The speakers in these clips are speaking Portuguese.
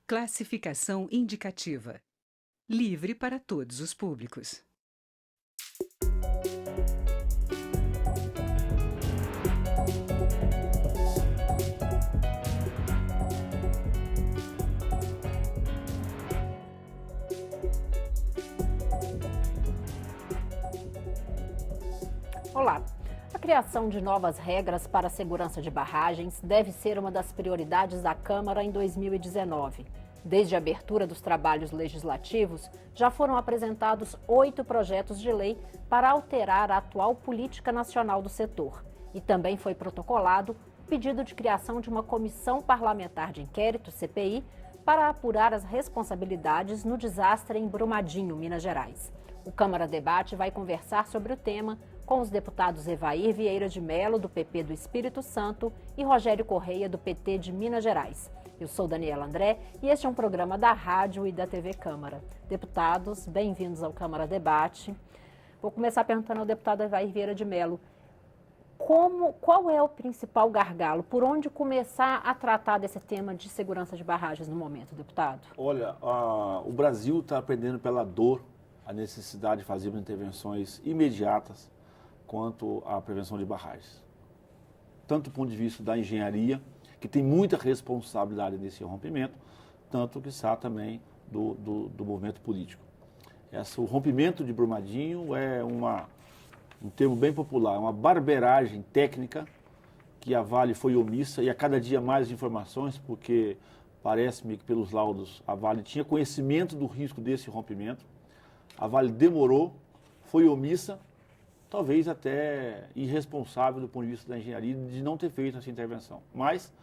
Classificação indicativa. Livre para todos os públicos. Olá! A criação de novas regras para a segurança de barragens deve ser uma das prioridades da Câmara em 2019. Desde a abertura dos trabalhos legislativos, já foram apresentados 8 projetos de lei para alterar a atual política nacional do setor. E também foi protocolado o pedido de criação de uma comissão parlamentar de inquérito, CPI, para apurar as responsabilidades no desastre em Brumadinho, Minas Gerais. O Câmara Debate vai conversar sobre o tema com os deputados Evair Vieira de Mello, do PP do Espírito Santo, e Rogério Correia, do PT de Minas Gerais. Eu sou Daniela André e este é um programa da Rádio e da TV Câmara. Deputados, bem-vindos ao Câmara Debate. Vou começar perguntando ao deputado Evair Vieira de Mello, qual é o principal gargalo? Por onde começar a tratar desse tema de segurança de barragens no momento, deputado? Olha, o Brasil está aprendendo pela dor a necessidade de fazer intervenções imediatas quanto à prevenção de barragens. Tanto do ponto de vista da engenharia, que tem muita responsabilidade nesse rompimento, tanto que está também do movimento político. O rompimento de Brumadinho é um termo bem popular, uma barbeiragem técnica que a Vale foi omissa e a cada dia mais informações, porque parece-me que pelos laudos a Vale tinha conhecimento do risco desse rompimento. A Vale demorou, foi omissa, talvez até irresponsável do ponto de vista da engenharia de não ter feito essa intervenção. Mas,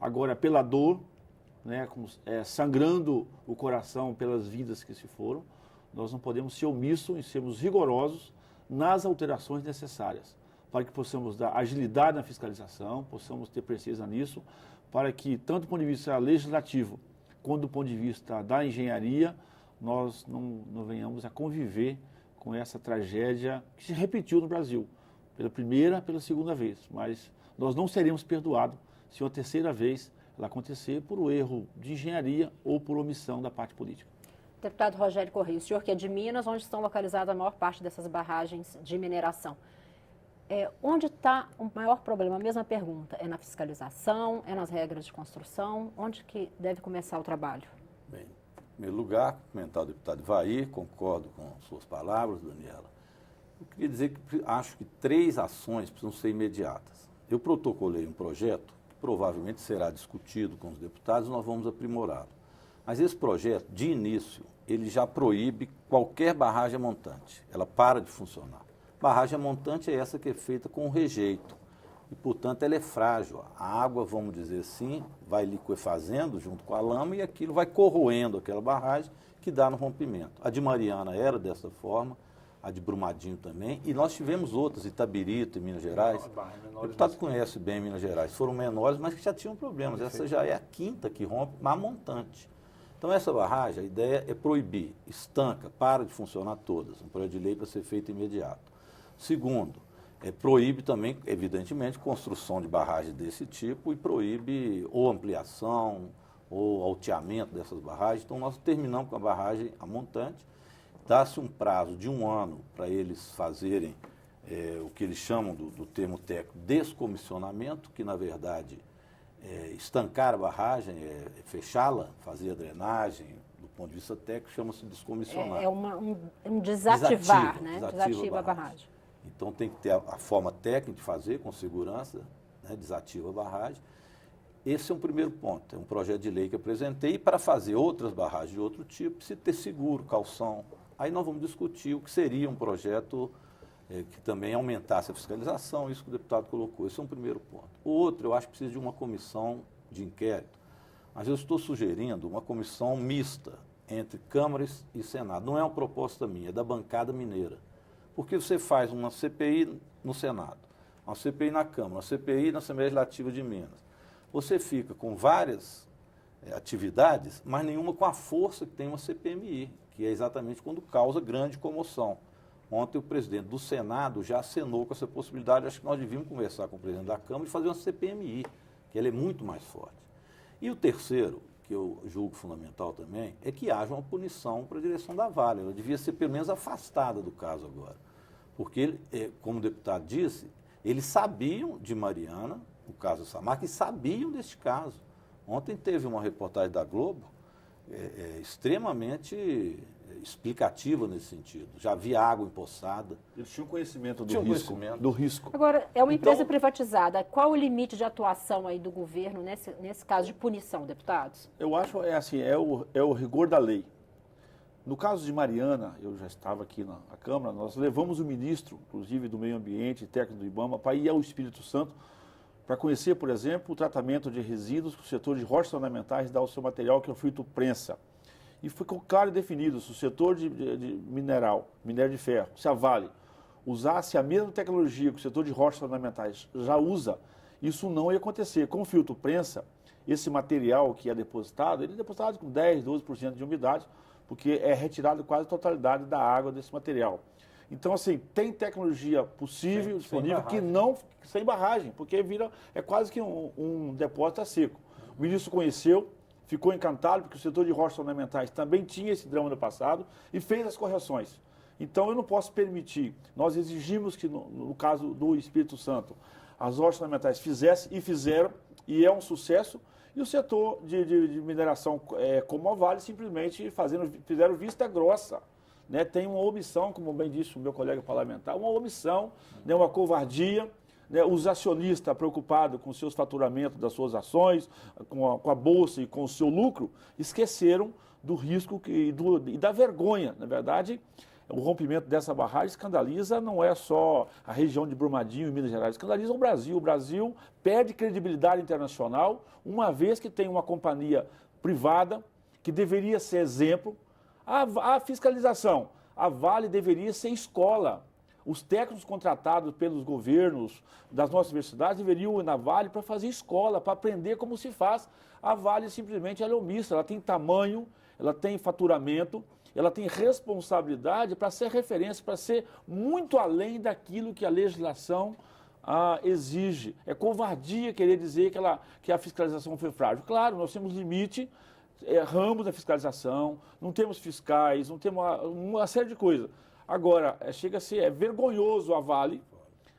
agora, pela dor, né, sangrando o coração pelas vidas que se foram, nós não podemos ser omissos e sermos rigorosos nas alterações necessárias, para que possamos dar agilidade na fiscalização, possamos ter precisão nisso, para que, tanto do ponto de vista legislativo, quanto do ponto de vista da engenharia, nós não venhamos a conviver com essa tragédia que se repetiu no Brasil, pela primeira, pela segunda vez. Mas nós não seremos perdoados se uma terceira vez ela acontecer por um erro de engenharia ou por omissão da parte política. Deputado Rogério Correia, o senhor que é de Minas, onde estão localizadas a maior parte dessas barragens de mineração. Onde está o maior problema? A mesma pergunta, é na fiscalização, é nas regras de construção? Onde que deve começar o trabalho? Bem, em primeiro lugar, comentar o deputado Evair, concordo com suas palavras, Daniela. Eu queria dizer que acho que 3 ações precisam ser imediatas. Eu protocolei um projeto que provavelmente será discutido com os deputados e nós vamos aprimorá-lo. Mas esse projeto, de início, ele já proíbe qualquer barragem montante. Ela para de funcionar. Barragem montante é essa que é feita com rejeito. E, portanto, ela é frágil. A água, vamos dizer assim, vai liquefazendo junto com a lama e aquilo vai corroendo aquela barragem que dá no rompimento. A de Mariana era dessa forma, a de Brumadinho também, e nós tivemos outras, Itabirito, em Minas Gerais. O deputado conhece bem Minas Gerais. Foram menores, mas que já tinham problemas. Essa já é a 5ª que rompe, mas montante. Então, essa barragem, a ideia é proibir, estanca, para de funcionar todas. Um projeto de lei para ser feito imediato. Segundo, proíbe também, evidentemente, construção de barragens desse tipo e proíbe ou ampliação ou alteamento dessas barragens. Então, nós terminamos com a barragem a montante, dá-se um prazo de 1 ano para eles fazerem o que eles chamam do termo técnico descomissionamento, que, na verdade, estancar a barragem, fechá-la, fazer a drenagem, do ponto de vista técnico, chama-se descomissionar. Um desativar, né? Desativa a barragem. Então tem que ter a forma técnica de fazer, com segurança, né? Desativa a barragem. Esse é um primeiro ponto, é um projeto de lei que apresentei, e para fazer outras barragens de outro tipo, precisa ter seguro, calção. Aí nós vamos discutir o que seria um projeto que também aumentasse a fiscalização, isso que o deputado colocou. Esse é um primeiro ponto. O outro, eu acho que precisa de uma comissão de inquérito, mas eu estou sugerindo uma comissão mista entre Câmara e Senado. Não é uma proposta minha, é da bancada mineira. Porque você faz uma CPI no Senado, uma CPI na Câmara, uma CPI na Assembleia Legislativa de Minas. Você fica com várias atividades, mas nenhuma com a força que tem uma CPMI, que é exatamente quando causa grande comoção. Ontem o presidente do Senado já acenou com essa possibilidade. Acho que nós devíamos conversar com o presidente da Câmara e fazer uma CPMI, que ela é muito mais forte. E o terceiro, que eu julgo fundamental também, é que haja uma punição para a direção da Vale. Ela devia ser pelo menos afastada do caso agora. Porque, como o deputado disse, eles sabiam de Mariana, o caso Samarco, e sabiam deste caso. Ontem teve uma reportagem da Globo extremamente explicativa nesse sentido. Já havia água empoçada. Eles tinham conhecimento do Tinham risco. conhecimento. Do risco. Agora, é uma empresa Então, privatizada. Qual o limite de atuação aí do governo nesse caso de punição, deputados? eu acho, é o rigor da lei. No caso de Mariana, eu já estava aqui na Câmara, nós levamos o ministro, inclusive do Meio Ambiente e técnico do IBAMA, para ir ao Espírito Santo, para conhecer, por exemplo, o tratamento de resíduos que o setor de rochas ornamentais dá ao seu material, que é o fito prensa. E ficou claro e definido, se o setor de minério de ferro, se a Vale usasse a mesma tecnologia que o setor de rochas ornamentais já usa, isso não ia acontecer. Com o filtro prensa, esse material que é depositado, ele é depositado com 10, 12% de umidade, porque é retirado quase a totalidade da água desse material. Então, assim, tem tecnologia possível, disponível, que não, sem barragem, porque é quase que um depósito a seco. O ministro conheceu, ficou encantado, porque o setor de rochas ornamentais também tinha esse drama no passado e fez as correções. Então, eu não posso permitir, nós exigimos que, no caso do Espírito Santo, as rochas ornamentais fizessem e fizeram, e é um sucesso, e o setor de mineração como a Vale simplesmente fizeram vista grossa. Né? Tem uma omissão, como bem disse o meu colega parlamentar, uma omissão, né? Uma covardia. Né? Os acionistas preocupados com os seus faturamentos das suas ações, com a Bolsa e com o seu lucro, esqueceram do risco e da vergonha. Na verdade, o rompimento dessa barragem escandaliza não é só a região de Brumadinho e Minas Gerais, escandaliza o Brasil. O Brasil perde credibilidade internacional, uma vez que tem uma companhia privada que deveria ser exemplo. A fiscalização, a Vale deveria ser escola. Os técnicos contratados pelos governos das nossas universidades deveriam ir na Vale para fazer escola, para aprender como se faz. A Vale simplesmente ela é omissa, ela tem tamanho, ela tem faturamento, ela tem responsabilidade para ser referência, para ser muito além daquilo que a legislação exige. É covardia querer dizer que a fiscalização foi frágil. Claro, nós temos limite, ramos da fiscalização, não temos fiscais, não temos uma série de coisas. Agora, chega a ser vergonhoso a Vale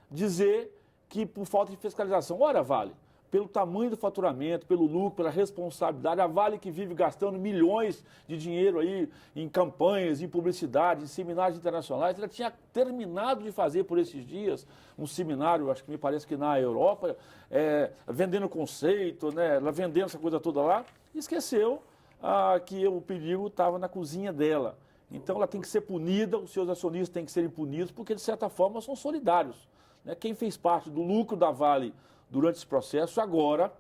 dizer que por falta de fiscalização, ora Vale, pelo tamanho do faturamento, pelo lucro, pela responsabilidade, a Vale que vive gastando milhões de dinheiro aí em campanhas, em publicidade, em seminários internacionais, ela tinha terminado de fazer por esses dias um seminário, acho que me parece que na Europa, vendendo conceito, né, ela vendendo essa coisa toda lá, e esqueceu que o perigo estava na cozinha dela. Então ela tem que ser punida, os seus acionistas têm que serem punidos, porque de certa forma são solidários. Né? Quem fez parte do lucro da Vale durante esse processo, agora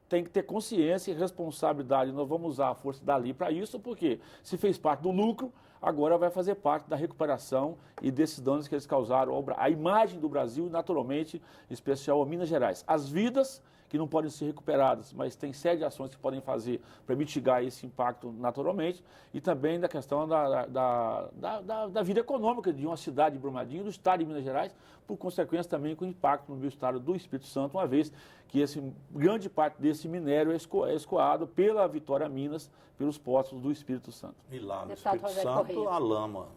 tem que ter consciência e responsabilidade. Nós vamos usar a força da lei para isso, porque se fez parte do lucro, agora vai fazer parte da recuperação e desses danos que eles causaram à imagem do Brasil e, naturalmente, em especial a Minas Gerais. As vidas que não podem ser recuperadas, mas tem série de ações que podem fazer para mitigar esse impacto naturalmente, e também da questão da vida econômica de uma cidade de Brumadinho, do estado de Minas Gerais, por consequência também com impacto no meu estado do Espírito Santo, uma vez que grande parte desse minério é escoado pela Vitória Minas, pelos poços do Espírito Santo. E lá no Deputado Espírito Rogério Santo, Correia. a lama,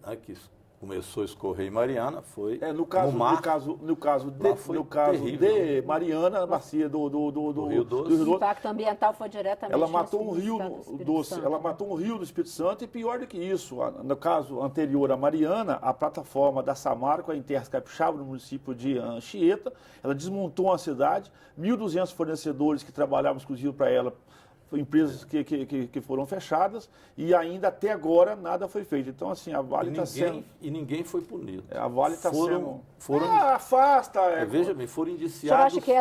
né, que começou a escorrer em Mariana, foi No caso de Mariana, a bacia do Rio Doce. O impacto ambiental foi diretamente Ela matou um no rio estado do Espírito doce, Santo, ela né? matou um rio do Espírito Santo, e pior do que isso, no caso anterior a Mariana, a plataforma da Samarco, em Terras Capixaba, no município de Anchieta, ela desmontou uma cidade, 1.200 fornecedores que trabalhavam exclusivo para ela, empresas que foram fechadas, e ainda até agora nada foi feito. Então, assim, a Vale está sendo... E ninguém foi punido. A Vale está sendo... Afasta! afasta! Veja bem, foram O senhor indiciados... acha que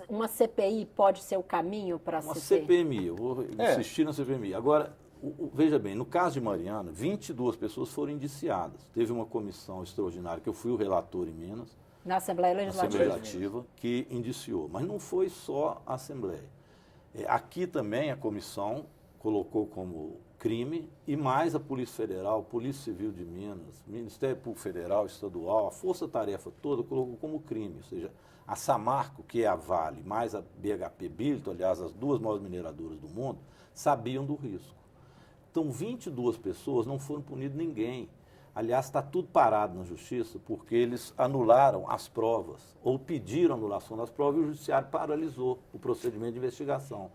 uma CPI pode ser o caminho para a Uma CPI? CPMI, eu vou insistir na CPMI. Agora, veja bem, no caso de Mariana, 22 pessoas foram indiciadas. Teve uma comissão extraordinária, que eu fui o relator em Minas, Na Assembleia na Legislativa? Assembleia Legislativa, que indiciou. Mas não foi só a Assembleia. Aqui também a comissão colocou como crime, e mais a Polícia Federal, Polícia Civil de Minas, Ministério Público Federal, Estadual, a força-tarefa toda colocou como crime, ou seja, a Samarco, que é a Vale, mais a BHP Billiton, aliás, as duas maiores mineradoras do mundo, sabiam do risco. Então, 22 pessoas não foram punidas ninguém. Aliás, está tudo parado na Justiça, porque eles anularam as provas, ou pediram anulação das provas, e o Judiciário paralisou o procedimento de investigação.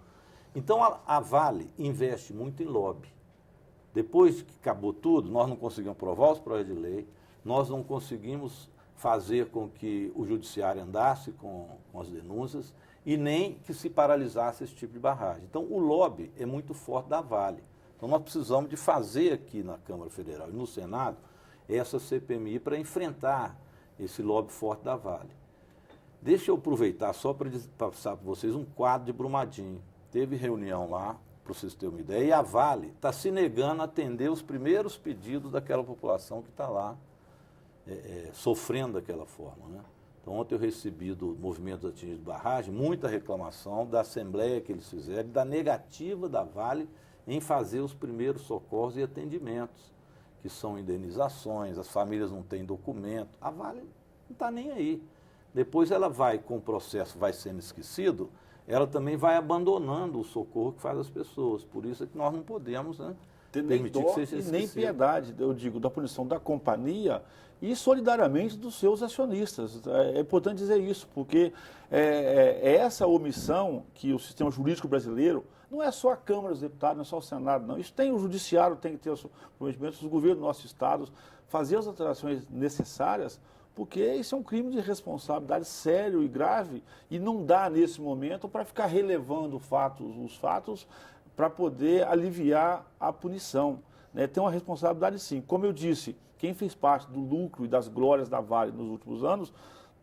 Então, a Vale investe muito em lobby. Depois que acabou tudo, nós não conseguimos aprovar os projetos de lei, nós não conseguimos fazer com que o Judiciário andasse com as denúncias e nem que se paralisasse esse tipo de barragem. Então, o lobby é muito forte da Vale. Então, nós precisamos de fazer aqui na Câmara Federal e no Senado essa CPMI para enfrentar esse lobby forte da Vale. Deixa eu aproveitar só para passar para vocês um quadro de Brumadinho. Teve reunião lá, para vocês terem uma ideia, e a Vale está se negando a atender os primeiros pedidos daquela população que está lá sofrendo daquela forma, né? Então, ontem eu recebi do Movimento Atingidos de Barragem muita reclamação da assembleia que eles fizeram, da negativa da Vale em fazer os primeiros socorros e atendimentos, que são indenizações, as famílias não têm documento, a Vale não está nem aí. Depois ela vai, com o processo vai sendo esquecido, ela também vai abandonando o socorro que faz as pessoas. Por isso é que nós não podemos, né, permitir que seja e esquecido. nem piedade, eu digo, da punição da companhia e solidariamente dos seus acionistas. É importante dizer isso, porque essa omissão que o sistema jurídico brasileiro, não é só a Câmara dos Deputados, não é só o Senado, não. Isso tem o Judiciário, tem que ter os comprometimentos, os governos dos nossos estados, fazer as alterações necessárias, porque isso é um crime de responsabilidade sério e grave e não dá nesse momento para ficar relevando os fatos para poder aliviar a punição, né? Tem uma responsabilidade sim. Como eu disse, quem fez parte do lucro e das glórias da Vale nos últimos anos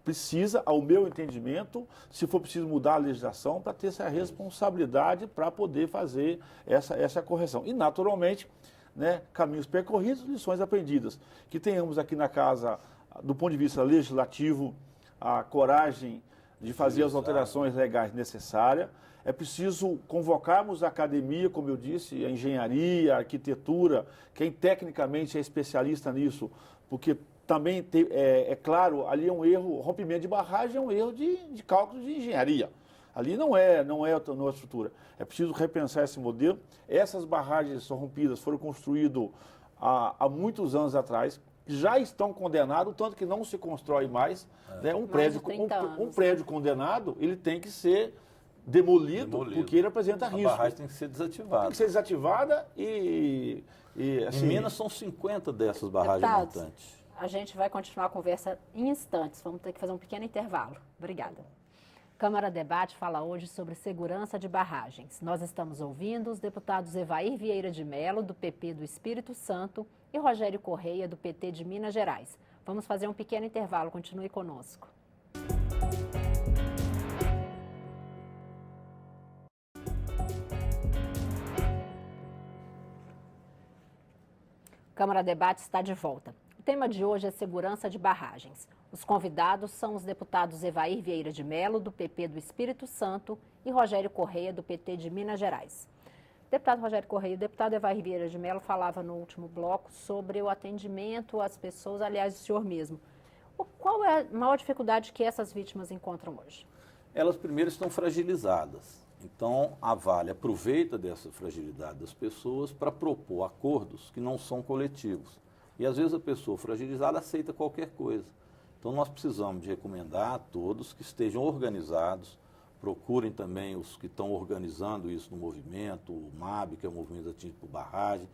precisa, ao meu entendimento, se for preciso mudar a legislação, para ter essa responsabilidade para poder fazer essa correção. E, naturalmente, né, caminhos percorridos, lições aprendidas. Que tenhamos aqui na casa, do ponto de vista legislativo, a coragem de fazer as alterações legais necessárias. É preciso convocarmos a academia, como eu disse, a engenharia, a arquitetura, quem tecnicamente é especialista nisso, porque também, é claro, ali é um erro, rompimento de barragem é um erro de cálculo de engenharia. Ali não é a estrutura. É preciso repensar esse modelo. Essas barragens são rompidas, foram construídas há muitos anos atrás, já estão condenados, tanto que não se constrói mais. Né? Um prédio condenado, ele tem que ser demolido. Porque ele apresenta risco. A barragem tem que ser desativada. Tem que ser desativada e assim, em Minas são 50 dessas barragens montantes. A gente vai continuar a conversa em instantes. Vamos ter que fazer um pequeno intervalo. Obrigada. Câmara Debate fala hoje sobre segurança de barragens. Nós estamos ouvindo os deputados Evair Vieira de Mello, do PP do Espírito Santo, e Rogério Correia, do PT de Minas Gerais. Vamos fazer um pequeno intervalo. Continue conosco. Câmara Debate está de volta. O tema de hoje é segurança de barragens. Os convidados são os deputados Evair Vieira de Mello, do PP do Espírito Santo, e Rogério Correia, do PT de Minas Gerais. Deputado Rogério Correia, o deputado Evair Vieira de Mello falava no último bloco sobre o atendimento às pessoas, aliás, o senhor mesmo. Qual é a maior dificuldade que essas vítimas encontram hoje? Elas primeiro estão fragilizadas. Então, a Vale aproveita dessa fragilidade das pessoas para propor acordos que não são coletivos. E, às vezes, a pessoa fragilizada aceita qualquer coisa. Então, nós precisamos de recomendar a todos que estejam organizados, procurem também os que estão organizando isso no movimento, o MAB, que é o Movimento Atingido por Barragem,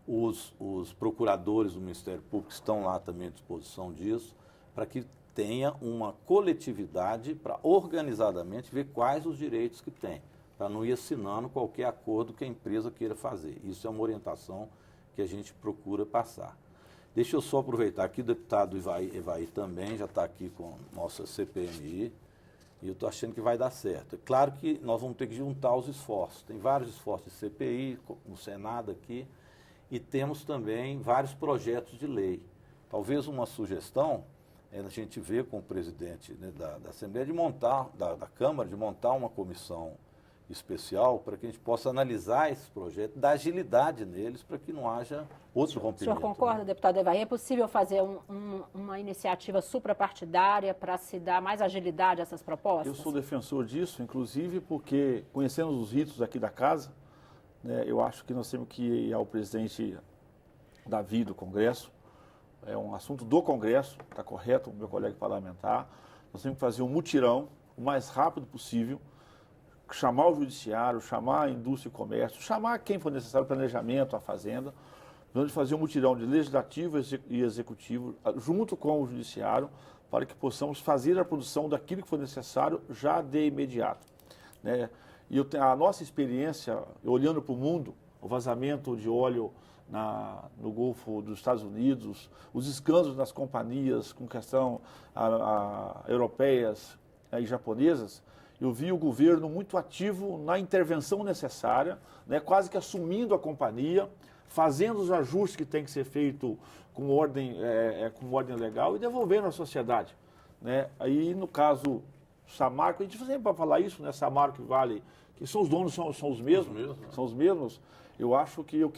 os procuradores do Ministério Público estão lá também à disposição disso, para que tenha uma coletividade para organizadamente ver quais os direitos que tem, para não ir assinando qualquer acordo que a empresa queira fazer. Isso é uma orientação que a gente procura passar. Deixa eu só aproveitar aqui, o deputado Evair também já está aqui com nossa CPMI, e eu estou achando que vai dar certo. É claro que nós vamos ter que juntar os esforços. Tem vários esforços de CPI, no Senado aqui, e temos também vários projetos de lei. Talvez uma sugestão é a gente ver com o presidente, né, da Assembleia, de montar, da Câmara, de montar uma comissão especial para que a gente possa analisar esses projetos, dar agilidade neles para que não haja outro O rompimento. senhor concorda, né? deputado Evair? É possível fazer uma iniciativa suprapartidária para se dar mais agilidade a essas propostas? Eu sou defensor disso, inclusive porque, conhecendo os ritos aqui da casa, né, eu acho que nós temos que ir ao presidente Davi do Congresso, é um assunto do Congresso, está correto, o meu colega parlamentar, nós temos que fazer um mutirão o mais rápido possível, chamar o judiciário, chamar a indústria e comércio, chamar quem for necessário, o planejamento, a fazenda, vamos fazer um mutirão de legislativo e executivo junto com o judiciário para que possamos fazer a produção daquilo que for necessário já de imediato, né? E a nossa experiência, olhando para o mundo, o vazamento de óleo no Golfo dos Estados Unidos, os escândalos nas companhias com questão europeias e japonesas, eu vi o governo muito ativo na intervenção necessária, né, quase que assumindo a companhia, fazendo os ajustes que tem que ser feito com ordem legal e devolvendo à sociedade, né? Aí, no caso Samarco, a gente sempre vai falar isso, né? Samarco e Vale, que são os donos, são os mesmos, são os mesmos. Eu acho que eu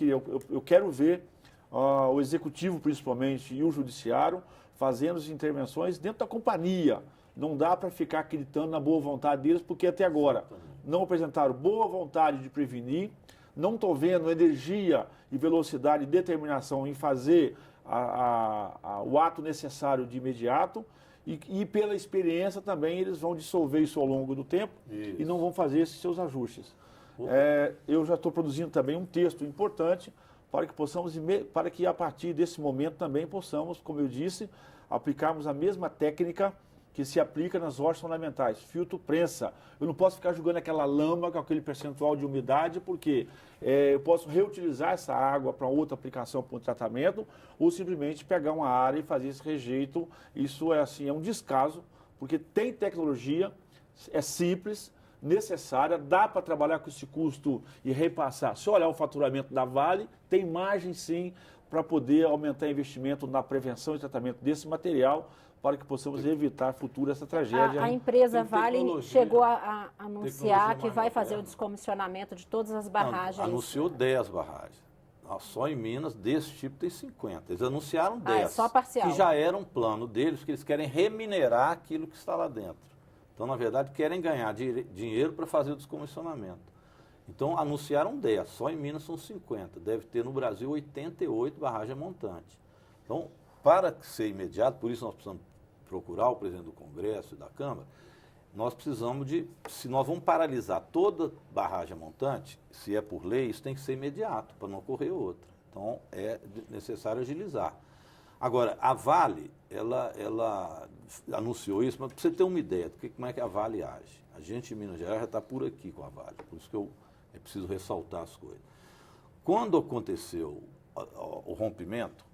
quero ver o executivo, principalmente, e o judiciário fazendo as intervenções dentro da companhia. Não dá para ficar acreditando na boa vontade deles, porque até agora não apresentaram boa vontade de prevenir, não estou vendo energia e velocidade e determinação em fazer o ato necessário de imediato. E pela experiência também eles vão dissolver isso ao longo do tempo e não vão fazer esses seus ajustes. Eu já estou produzindo também um texto importante para que a partir desse momento também possamos, como eu disse, aplicarmos a mesma técnica que se aplica nas hortas ornamentais, filtro prensa. Eu não posso ficar jogando aquela lama com aquele percentual de umidade, porque eu posso reutilizar essa água para outra aplicação, para um tratamento, ou simplesmente pegar uma área e fazer esse rejeito. Isso é um descaso, porque tem tecnologia, é simples, necessária, dá para trabalhar com esse custo e repassar. Se olhar o faturamento da Vale, tem margem sim para poder aumentar investimento na prevenção e tratamento desse material, para que possamos evitar futuro essa tragédia. A empresa Vale chegou a anunciar que vai fazer o descomissionamento de todas as barragens. Anunciou 10 barragens. Só em Minas, desse tipo, tem 50. Eles anunciaram 10. É só parcial. Que já era um plano deles, que eles querem reminerar aquilo que está lá dentro. Então, na verdade, querem ganhar dinheiro para fazer o descomissionamento. Então, anunciaram 10. Só em Minas são 50. Deve ter no Brasil 88 barragens montantes. Então, para ser imediato, por isso nós precisamos procurar o presidente do Congresso e da Câmara, nós precisamos se nós vamos paralisar toda barragem montante, se é por lei, isso tem que ser imediato, para não ocorrer outra. Então, é necessário agilizar. Agora, a Vale, ela anunciou isso, mas para você ter uma ideia de como é que a Vale age. A gente em Minas Gerais já está por aqui com a Vale, por isso que é preciso ressaltar as coisas. Quando aconteceu o rompimento,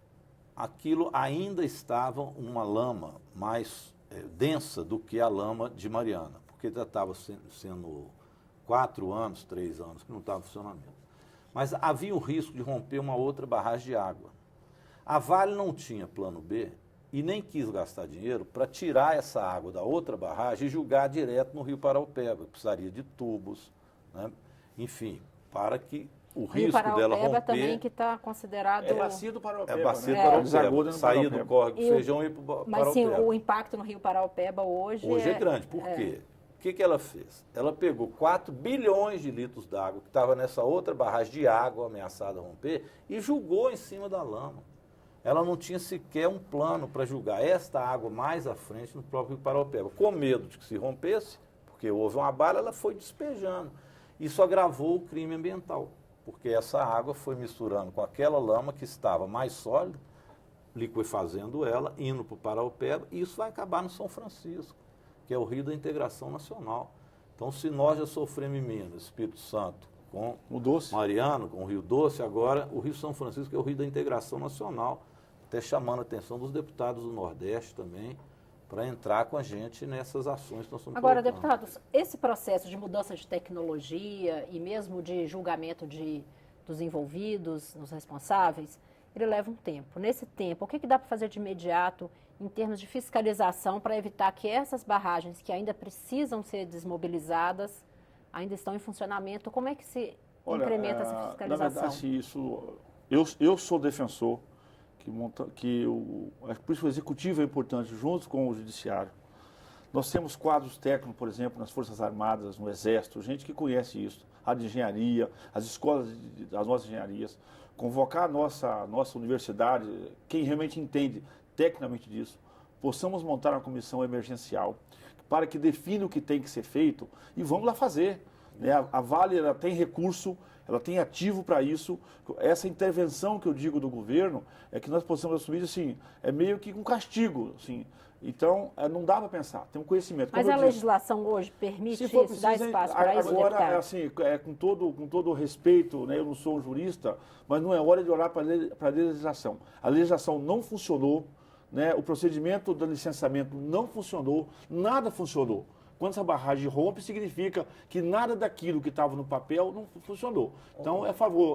aquilo ainda estava uma lama mais densa do que a lama de Mariana, porque já estava sendo 4 anos, 3 anos que não estava em funcionamento. Mas havia o risco de romper uma outra barragem de água. A Vale não tinha plano B e nem quis gastar dinheiro para tirar essa água da outra barragem e jogar direto no Rio Paraupeba. Precisaria de tubos, né? Enfim, para que o risco dela romper... também que está considerado... É bacia do Paraupeba, é bacia né? do Paraupeba, sair do córrego do Feijão e ir para o Paraupeba. Mas sim, o impacto no Rio Paraupeba hoje é grande. Por quê? O que ela fez? Ela pegou 4 bilhões de litros d'água que estava nessa outra barragem de água ameaçada a romper e jogou em cima da lama. Ela não tinha sequer um plano para julgar esta água mais à frente no próprio Rio Paraupeba. Com medo de que se rompesse, porque houve uma bala, ela foi despejando. Isso agravou o crime ambiental, porque essa água foi misturando com aquela lama que estava mais sólida, liquefazendo ela, indo para o Paraupeba, e isso vai acabar no São Francisco, que é o Rio da Integração Nacional. Então, se nós já sofremos em Minas, Espírito Santo, com o Doce, Mariano, com o Rio Doce, agora o Rio São Francisco é o Rio da Integração Nacional, até chamando a atenção dos deputados do Nordeste também, para entrar com a gente nessas ações que nós estamos Agora, colocando. deputados, esse processo de mudança de tecnologia e mesmo de julgamento dos envolvidos, dos responsáveis, ele leva um tempo. Nesse tempo, o que dá para fazer de imediato em termos de fiscalização para evitar que essas barragens que ainda precisam ser desmobilizadas ainda estão em funcionamento. Como é que se Olha, incrementa essa na fiscalização? verdade, eu sou defensor por isso o executivo é importante, junto com o judiciário. Nós temos quadros técnicos, por exemplo, nas Forças Armadas, no Exército, gente que conhece isso, a de engenharia, as escolas das nossas engenharias, convocar a nossa universidade, quem realmente entende tecnicamente disso, possamos montar uma comissão emergencial para que defina o que tem que ser feito e vamos lá fazer. Né? A Vale ela tem recurso, ela tem ativo para isso. Essa intervenção que eu digo do governo é que nós possamos assumir assim, é meio que um castigo, assim. Então, não dá para pensar, tem um conhecimento. Mas a legislação hoje permite isso, dá espaço para isso, agora, deputado? assim, com todo o respeito, né, eu não sou um jurista, mas não é hora de olhar para a legislação. A legislação não funcionou, né, o procedimento do licenciamento não funcionou, nada funcionou. Quando essa barragem rompe, significa que nada daquilo que estava no papel não funcionou. Então,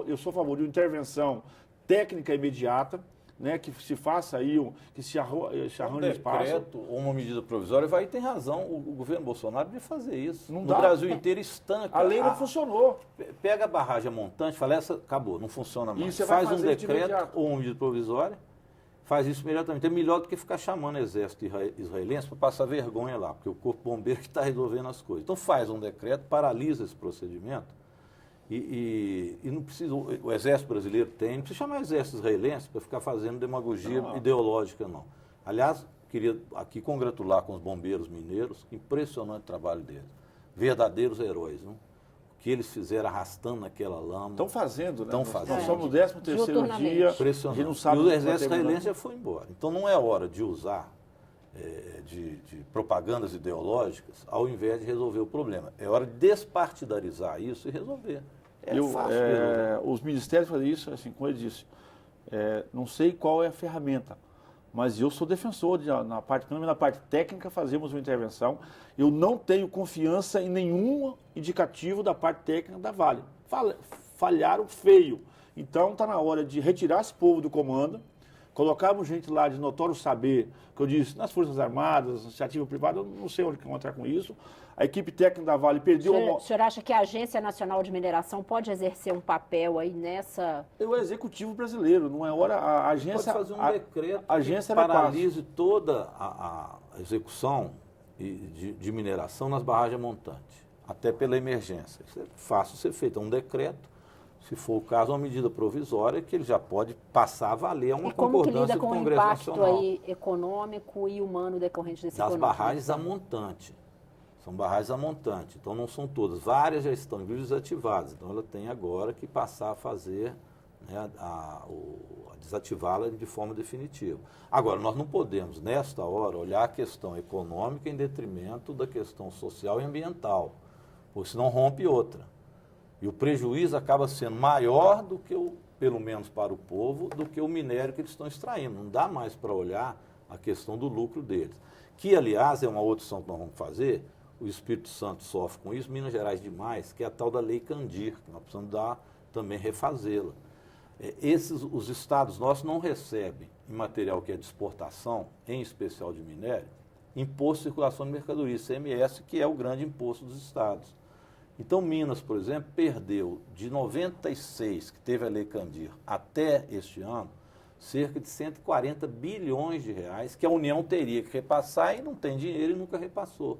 eu sou a favor de uma intervenção técnica imediata, né, que se faça aí, que se arranje espaço. Decreto ou uma medida provisória, vai ter razão. O governo Bolsonaro de fazer isso. Não no dá. Brasil inteiro estanca. A lei não funcionou. Pega a barragem montante, fala, essa acabou, não funciona mais. E você vai faz um fazer de decreto imediato. ou uma medida provisória, faz isso imediatamente. É melhor do que ficar chamando o exército israelense para passar vergonha lá, porque o corpo bombeiro que está resolvendo as coisas. Então faz um decreto, paralisa esse procedimento. E não precisa, o exército brasileiro não precisa chamar o exército israelense para ficar fazendo demagogia ideológica, não. Aliás, queria aqui congratular com os bombeiros mineiros, impressionante o trabalho deles. Verdadeiros heróis, não? O que eles fizeram arrastando naquela lama. Estão fazendo, né? Estão fazendo. Nós somos no 13º dia, a gente não sabe. E o exército israelense já foi embora. Então não é hora de usar de propagandas ideológicas ao invés de resolver o problema. É hora de despartidarizar isso e resolver. Os ministérios fazem isso, assim, como ele disse, não sei qual é a ferramenta, mas eu sou defensor na parte técnica, fazemos uma intervenção. Eu não tenho confiança em nenhum indicativo da parte técnica da Vale. Falharam feio. Então está na hora de retirar esse povo do comando, colocarmos gente lá de notório saber, que eu disse, nas Forças Armadas, iniciativa privada, eu não sei onde encontrar com isso. A equipe técnica da Vale perdeu... O senhor acha que a Agência Nacional de Mineração pode exercer um papel aí nessa... É o executivo brasileiro, não é hora... A agência... Pode fazer um decreto que paralise toda a execução de mineração nas barragens montantes, até pela emergência. Isso é fácil ser feito, é um decreto. Se for o caso, uma medida provisória que ele já pode passar a valer uma concordância do Congresso Nacional. E como que lida com o impacto aí econômico e humano decorrente desse das barragens a montante. São barragens a montante, então não são todas. Várias já estão desativadas, então ela tem agora que passar a fazer, né, a desativá-la de forma definitiva. Agora, nós não podemos, nesta hora, olhar a questão econômica em detrimento da questão social e ambiental, porque senão rompe outra. E o prejuízo acaba sendo maior do que, pelo menos para o povo, do que o minério que eles estão extraindo. Não dá mais para olhar a questão do lucro deles. Que, aliás, é uma outra opção que nós vamos fazer. O Espírito Santo sofre com isso, Minas Gerais demais, que é a tal da Lei Candir, que nós precisamos também refazê-la. Os estados nossos não recebem, em material que é de exportação, em especial de minério, imposto de circulação de mercadoria, ICMS, que é o grande imposto dos estados. Então, Minas, por exemplo, perdeu de 96, que teve a Lei Candir, até este ano, cerca de 140 bilhões de reais, que a União teria que repassar e não tem dinheiro e nunca repassou.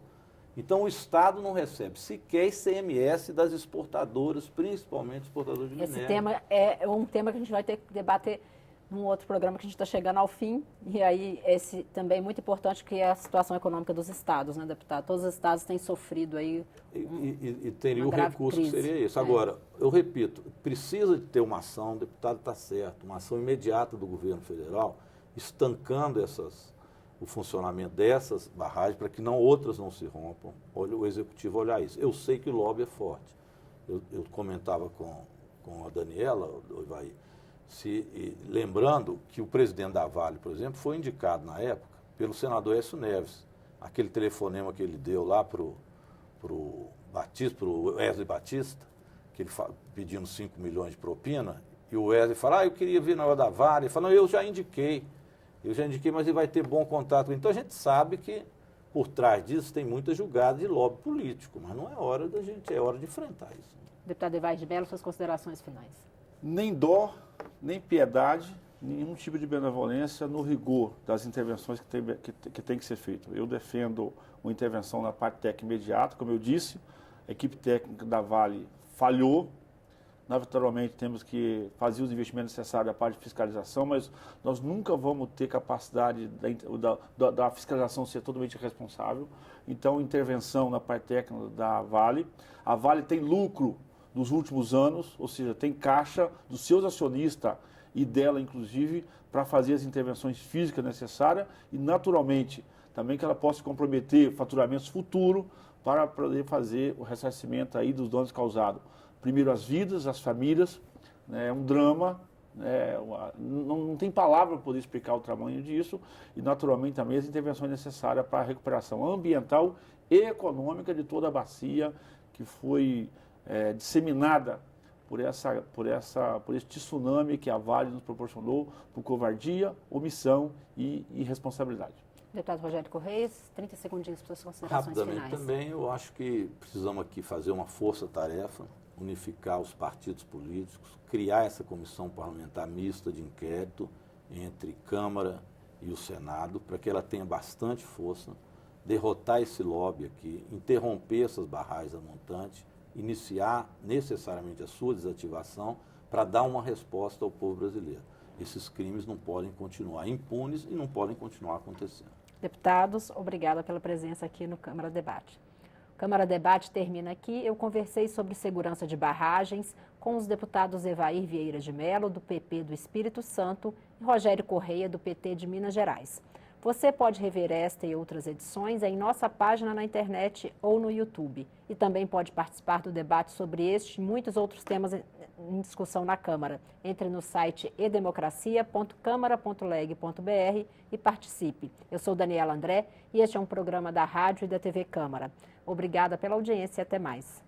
Então, o Estado não recebe sequer ICMS das exportadoras, principalmente exportadoras de minério. Esse tema é um tema que a gente vai ter que debater num outro programa que a gente está chegando ao fim. E aí, esse também é muito importante, que é a situação econômica dos estados, né, deputado? Todos os estados têm sofrido aí e teria o recurso crise. Que seria esse. Agora, eu repito, precisa de ter uma ação, o deputado está certo, uma ação imediata do governo federal, estancando o funcionamento dessas barragens, para que outras não se rompam. Olha, o executivo olhar isso. Eu sei que o lobby é forte. Eu comentava com a Daniela, Ivaí, lembrando que o presidente da Vale, por exemplo, foi indicado na época pelo senador Aécio Neves. Aquele telefonema que ele deu lá para o Wesley Batista, que ele pedindo 5 milhões de propina, e o Wesley fala, eu queria vir na hora da Vale. Ele fala, eu já indiquei, mas ele vai ter bom contato. Então a gente sabe que por trás disso tem muita jogada de lobby político, mas não é hora da gente, é hora de enfrentar isso. Deputado Evair de Mello, suas considerações finais. Nem dó, nem piedade, nenhum tipo de benevolência no rigor das intervenções que tem que ser feito. Eu defendo uma intervenção na parte técnica imediata, como eu disse, a equipe técnica da Vale falhou. Naturalmente, temos que fazer os investimentos necessários à parte de fiscalização, mas nós nunca vamos ter capacidade da fiscalização ser totalmente responsável. Então, intervenção na parte técnica da Vale. A Vale tem lucro nos últimos anos, ou seja, tem caixa dos seus acionistas e dela, inclusive, para fazer as intervenções físicas necessárias e, naturalmente, também que ela possa comprometer faturamentos futuros para poder fazer o ressarcimento aí dos danos causados. Primeiro as vidas, as famílias, é um drama, não tem palavra para poder explicar o tamanho disso e, naturalmente, também as intervenções necessárias para a recuperação ambiental e econômica de toda a bacia que foi disseminada por esse tsunami que a Vale nos proporcionou por covardia, omissão e irresponsabilidade. Deputado Rogério Correia, 30 segundinhos para suas considerações Rapidamente finais. também, eu acho que precisamos aqui fazer uma força-tarefa, unificar os partidos políticos, criar essa comissão parlamentar mista de inquérito entre Câmara e o Senado, para que ela tenha bastante força, derrotar esse lobby aqui, interromper essas barragens a montante, iniciar necessariamente a sua desativação para dar uma resposta ao povo brasileiro. Esses crimes não podem continuar impunes e não podem continuar acontecendo. Deputados, obrigada pela presença aqui no Câmara Debate. O Câmara Debate termina aqui. Eu conversei sobre segurança de barragens com os deputados Evair Vieira de Mello, do PP do Espírito Santo, e Rogério Correia, do PT de Minas Gerais. Você pode rever esta e outras edições em nossa página na internet ou no YouTube. E também pode participar do debate sobre este e muitos outros temas em discussão na Câmara. Entre no site edemocracia.câmara.leg.br e participe. Eu sou Daniela André e este é um programa da Rádio e da TV Câmara. Obrigada pela audiência e até mais.